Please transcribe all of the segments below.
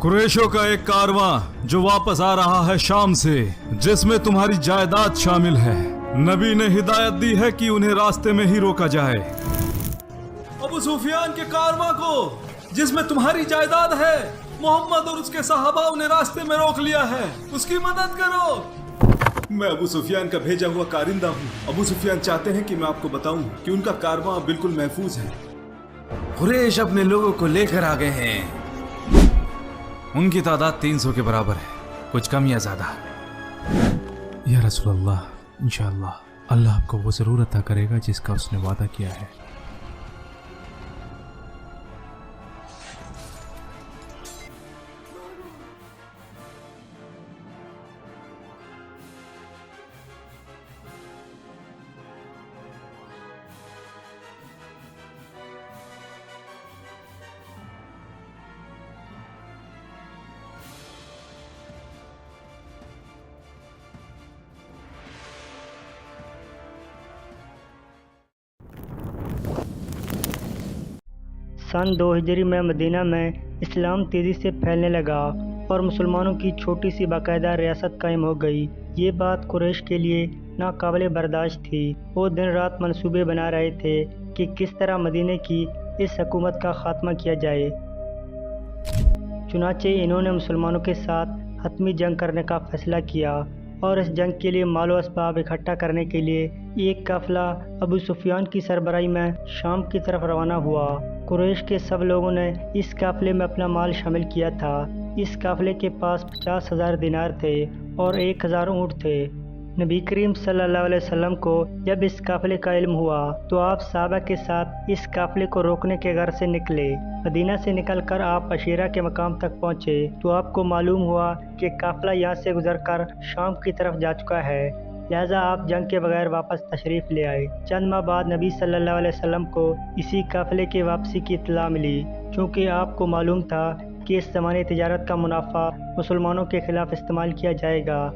कुरैशों का एक कारवां जो वापस आ रहा है शाम से, जिसमें तुम्हारी जायदाद शामिल है। नबी ने हिदायत दी है कि उन्हें रास्ते में ही रोका जाए। अबू सुफियान के कारवां को, जिसमें तुम्हारी जायदाद है, मोहम्मद और उसके सहाबा ने रास्ते में रोक लिया है, उसकी मदद करो। मैं अबू सुफियान का भेजा हुआ कारिंदा हूँ। अबू सुफियान चाहते हैं कि मैं आपको बताऊं कि उनका कारवां बिल्कुल महफूज है। कुरैश अपने लोगों को लेकर आ गए हैं। उनकी तादाद 300 के बराबर है, कुछ कम या ज्यादा। या रसूल अल्लाह, इंशाअल्लाह अल्लाह आपको वो ज़रूर अता करेगा जिसका उसने वादा किया है। सन 2 हिजरी में मदीना में इस्लाम तेज़ी से फैलने लगा और मुसलमानों की छोटी सी बाकायदा रियासत कायम हो गई। ये बात कुरैश के लिए नाकाबिले बर्दाश्त थी। वो दिन रात मंसूबे बना रहे थे कि किस तरह मदीने की इस हुकूमत का खात्मा किया जाए। चुनाचे इन्होंने मुसलमानों के साथ हतमी जंग करने का फैसला किया और इस जंग के लिए मालो असबाब इकट्ठा करने के लिए एक काफिला अबू सुफियान की सरबराही में शाम की तरफ रवाना हुआ। कुरैश के सब लोगों ने इस काफिले में अपना माल शामिल किया था। इस काफिले के पास 50,000 दिनार थे और 1,000 ऊँट थे। नबी करीम सल्लल्लाहु अलैहि वसल्लम को जब इस काफिले का इल्म हुआ तो आप सहाबा के साथ इस काफिले को रोकने के घर से निकले। मदीना से निकलकर आप अशीरा के मकाम तक पहुँचे तो आपको मालूम हुआ कि काफिला यहाँ से गुजरकर शाम की तरफ जा चुका है, लिहाजा आप जंग के बगैर वापस तशरीफ़ ले आए। चंद माह बाद नबी सल्लल्लाहु अलैहि वसल्लम को इसी काफिले की वापसी की इत्तला मिली, क्योंकि आपको मालूम था कि इस ज़माने तिजारत का मुनाफा मुसलमानों के खिलाफ इस्तेमाल किया जाएगा।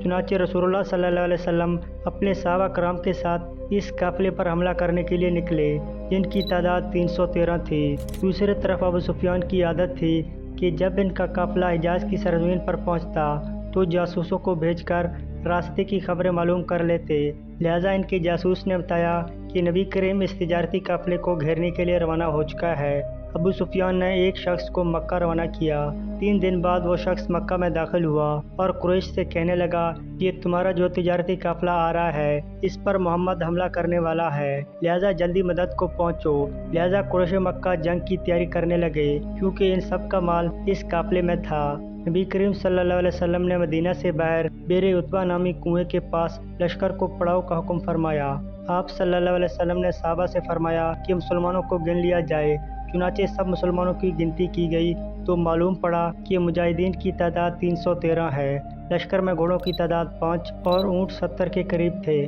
चुनाचे रसूलुल्लाह सल्लल्लाहु अलैहि वसल्लम अपने सहाबा कराम के साथ इस काफिले पर हमला करने के लिए निकले, जिनकी तादाद 313 थी। दूसरी तरफ अबू सुफियान की आदत थी कि जब इनका काफिला हिजाज की सरजमीन पर पहुंचता तो जासूसों को भेजकर रास्ते की खबरें मालूम कर लेते। लिहाजा इनके जासूस ने बताया कि नबी करीम इस तिजारती काफिले को घेरने के लिए रवाना हो चुका है। अबू सुफियान ने एक शख्स को मक्का रवाना किया। 3 दिन बाद वो शख्स मक्का में दाखिल हुआ और कुरैश से कहने लगा कि ये तुम्हारा जो तिजारती काफिला आ रहा है, इस पर मोहम्मद हमला करने वाला है, लिहाजा जल्दी मदद को पहुंचो। लिहाजा कुरैश मक्का जंग की तैयारी करने लगे, क्योंकि इन सब का माल इस काफिले में था। नबी करीम सल्लल्लाहु अलैहि वसल्लम ने मदीना से बाहर बेरे उत्बा नामी कुएं के पास लश्कर को पड़ाव का हुक्म फरमाया। आप सल्लल्लाहु अलैहि वसल्लम ने सहाबा से फरमाया कि मुसलमानों को गिन लिया जाए। चुनाचे सब मुसलमानों की गिनती की गई तो मालूम पड़ा कि मुजाहिदीन की तादाद 313 है। लश्कर में घोड़ों की तादाद 5 और ऊँट 70 के करीब थे।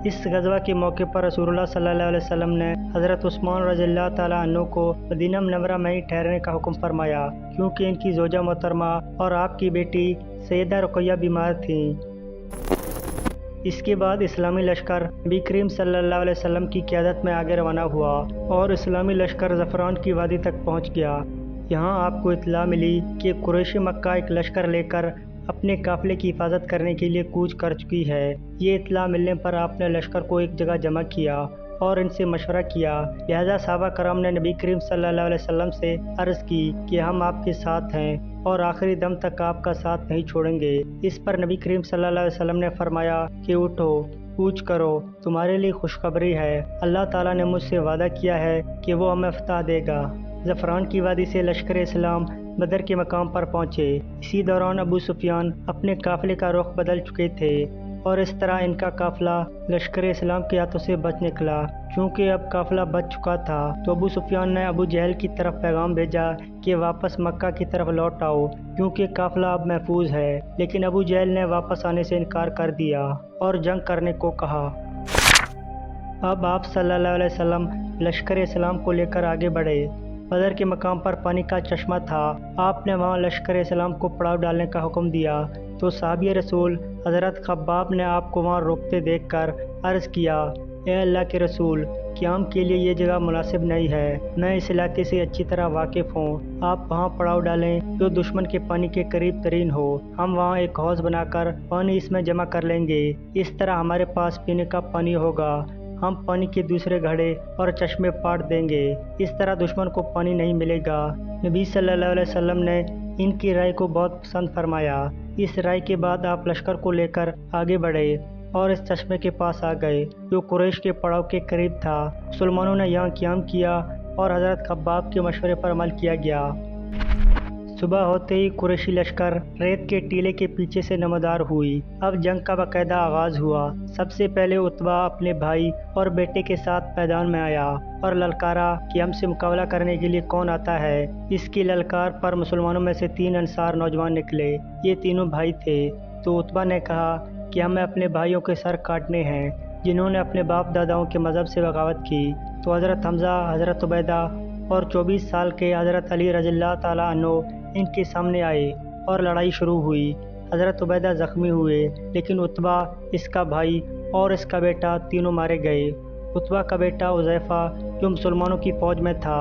इस गज़वा के मौके पर रसूलुल्लाह सल्लल्लाहु अलैहि वसल्लम ने हज़रत उस्मान रज़ियल्लाहु ताला अन्हु को मदीना मुनव्वरा में ही ठहरने का हुक्म फरमाया, क्योंकि इनकी ज़ौजा मोहतरमा और आपकी बेटी सैयदा रुक़ैया बीमार थीं। इसके बाद इस्लामी लश्कर नबी करीम सल्लल्लाहु अलैहि वसल्लम की क़यादत में आगे रवाना हुआ और इस्लामी लश्कर ज़फ़रान की वादी तक पहुंच गया। यहाँ आपको इत्तला मिली कि कुरैशी मक्का एक लश्कर लेकर अपने काफिले की हिफाजत करने के लिए कूच कर चुकी है। ये इत्तला मिलने पर आपने लश्कर को एक जगह जमा किया और इनसे मशवरा किया। लिहाजा सहाबा कराम ने नबी करीम सल्लल्लाहु अलैहि वसल्लम से अर्ज़ की कि हम आपके साथ हैं और आखिरी दम तक आपका साथ नहीं छोड़ेंगे। इस पर नबी करीम सल्लल्लाहु अलैहि वसल्लम ने फरमाया कि उठो, कूच करो, तुम्हारे लिए खुशखबरी है। अल्लाह ताला ने मुझसे वादा किया है कि वो हमें फतह देगा। ज़फ़रान की वादी से लश्कर इस्लाम बदर के मकाम पर पहुँचे। इसी दौरान अबू सुफियान अपने काफिले का रुख बदल चुके थे और इस तरह इनका काफिला लश्कर इस्लाम के हाथों से बच निकला। चूँकि अब काफिला बच चुका था तो अबू सुफियान ने अबू जहल की तरफ पैगाम भेजा कि वापस मक्का की तरफ लौट आओ, क्योंकि काफिला अब महफूज है। लेकिन अबू जहल ने वापस आने से इनकार कर दिया और जंग करने को कहा। अब आप सल्लल्लाहु अलैहि वसल्लम लश्कर इस्लाम को लेकर आगे बढ़े। बदर के मकाम पर पानी का चश्मा था। आपने वहाँ लश्कर इस्लाम को पड़ाव डालने का हुक्म दिया तो साहबी रसूल हज़रत खब्बाब ने आपको वहाँ रोकते देखकर अर्ज़ किया اے اللہ کے رسول، قیام کے لیے یہ جگہ مناسب نہیں ہے، میں اس علاقے سے اچھی طرح واقف ہوں، آپ وہاں پڑاؤ ڈالیں جو دشمن کے پانی کے قریب ترین ہو، ہم وہاں ایک حوض بنا کر پانی اس میں جمع کر لیں گے، اس طرح ہمارے پاس پینے کا پانی ہوگا، ہم پانی کے دوسرے گھڑے اور چشمے پاٹ دیں گے، اس طرح دشمن کو پانی نہیں ملے گا۔ نبی صلی اللہ علیہ وسلم نے ان کی رائے کو بہت پسند فرمایا۔ اس رائے کے بعد آپ لشکر کو لے کر آگے بڑھے اور اس چشمے کے پاس آ گئے جو قریش کے پڑاؤ کے قریب تھا۔ مسلمانوں نے یہاں قیام کیا اور حضرت خباب کے مشورے پر عمل کیا گیا۔ صبح ہوتے ہی قریشی لشکر ریت کے ٹیلے کے پیچھے سے نمودار ہوئی۔ اب جنگ کا باقاعدہ آغاز ہوا۔ سب سے پہلے عتبہ اپنے بھائی اور بیٹے کے ساتھ میدان میں آیا اور للکارا کہ ہم سے مقابلہ کرنے کے لیے کون آتا ہے۔ اس کی للکار پر مسلمانوں میں سے 3 انصار نوجوان نکلے، یہ تینوں بھائی تھے۔ تو عتبہ نے کہا کہ ہمیں اپنے بھائیوں کے سر کاٹنے ہیں جنہوں نے اپنے باپ داداؤں کے مذہب سے بغاوت کی۔ تو حضرت حمزہ، حضرت عبیدہ اور 24 سال کے حضرت علی رضی اللہ تعالیٰ عنہ ان کے سامنے آئے اور لڑائی شروع ہوئی۔ حضرت عبیدہ زخمی ہوئے لیکن عتبہ، اس کا بھائی اور اس کا بیٹا تینوں مارے گئے۔ عتبہ کا بیٹا حذیفہ جو مسلمانوں کی فوج میں تھا،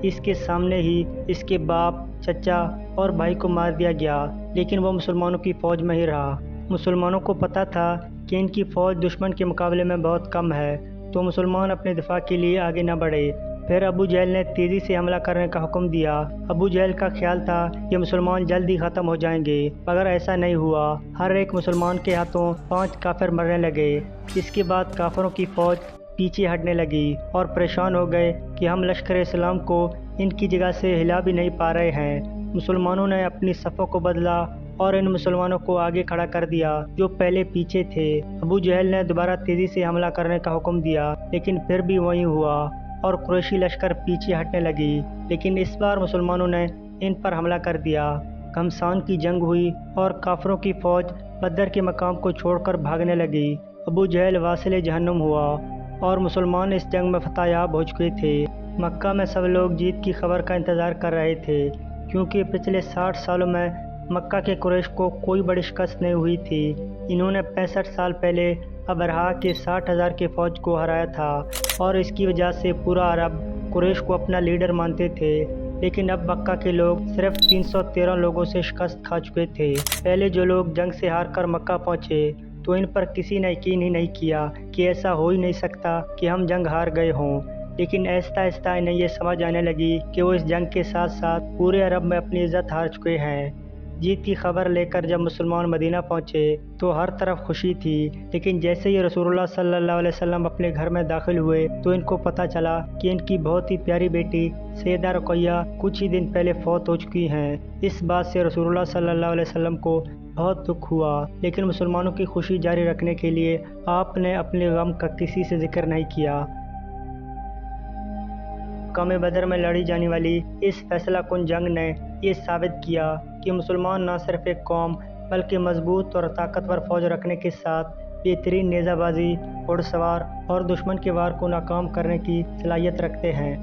اس کے سامنے ہی اس کے باپ، چچا اور بھائی کو مار دیا گیا، لیکن وہ مسلمانوں کی فوج میں ہی رہا۔ مسلمانوں کو پتہ تھا کہ ان کی فوج دشمن کے مقابلے میں بہت کم ہے، تو مسلمان اپنے دفاع کے لیے آگے نہ بڑھے۔ پھر ابو جہل نے تیزی سے حملہ کرنے کا حکم دیا۔ ابو جہل کا خیال تھا کہ مسلمان جلد ہی ختم ہو جائیں گے، مگر ایسا نہیں ہوا۔ ہر ایک مسلمان کے ہاتھوں 5 کافر مرنے لگے۔ اس کے بعد کافروں کی فوج پیچھے ہٹنے لگی اور پریشان ہو گئے کہ ہم لشکر اسلام کو ان کی جگہ سے ہلا بھی نہیں پا رہے ہیں۔ مسلمانوں نے اپنی صفوں کو بدلا اور ان مسلمانوں کو آگے کھڑا کر دیا جو پہلے پیچھے تھے۔ ابو جہل نے دوبارہ تیزی سے حملہ کرنے کا حکم دیا، لیکن پھر بھی وہی ہوا اور قریشی لشکر پیچھے ہٹنے لگی، لیکن اس بار مسلمانوں نے ان پر حملہ کر دیا۔ گھمسان کی جنگ ہوئی اور کافروں کی فوج بدر کے مقام کو چھوڑ کر بھاگنے لگی۔ ابو جہل واصل جہنم ہوا اور مسلمان اس جنگ میں فتح یاب ہو چکے تھے۔ مکہ میں سب لوگ جیت کی خبر کا انتظار کر رہے تھے، کیونکہ پچھلے 60 سالوں میں مکہ کے قریش کو کوئی بڑی شکست نہیں ہوئی تھی۔ انہوں نے 65 سال پہلے ابرہا کے 60,000 کی فوج کو ہرایا تھا اور اس کی وجہ سے پورا عرب قریش کو اپنا لیڈر مانتے تھے، لیکن اب مکہ کے لوگ صرف 313 لوگوں سے شکست کھا چکے تھے۔ پہلے جو لوگ جنگ سے ہار کر مکہ پہنچے تو ان پر کسی نے یقین ہی نہیں کیا کہ ایسا ہو ہی نہیں سکتا کہ ہم جنگ ہار گئے ہوں، لیکن آہستہ آہستہ انہیں یہ سمجھ آنے لگی کہ وہ اس جنگ کے ساتھ ساتھ پورے عرب میں اپنی عزت ہار چکے ہیں۔ جیت کی خبر لے کر جب مسلمان مدینہ پہنچے تو ہر طرف خوشی تھی، لیکن جیسے ہی رسول اللہ صلی اللہ علیہ وسلم اپنے گھر میں داخل ہوئے تو ان کو پتہ چلا کہ ان کی بہت ہی پیاری بیٹی سیدہ رقیہ کچھ ہی دن پہلے فوت ہو چکی ہیں۔ اس بات سے رسول اللہ صلی اللہ علیہ وسلم کو بہت دکھ ہوا، لیکن مسلمانوں کی خوشی جاری رکھنے کے لیے آپ نے اپنے غم کا کسی سے ذکر نہیں کیا۔ مقام بدر میں لڑی جانے والی اس فیصلہ کن جنگ نے یہ ثابت کیا کہ مسلمان نہ صرف ایک قوم بلکہ مضبوط اور طاقتور فوج رکھنے کے ساتھ بہترین نیزہ بازی، گھڑ سوار اور دشمن کے وار کو ناکام کرنے کی صلاحیت رکھتے ہیں۔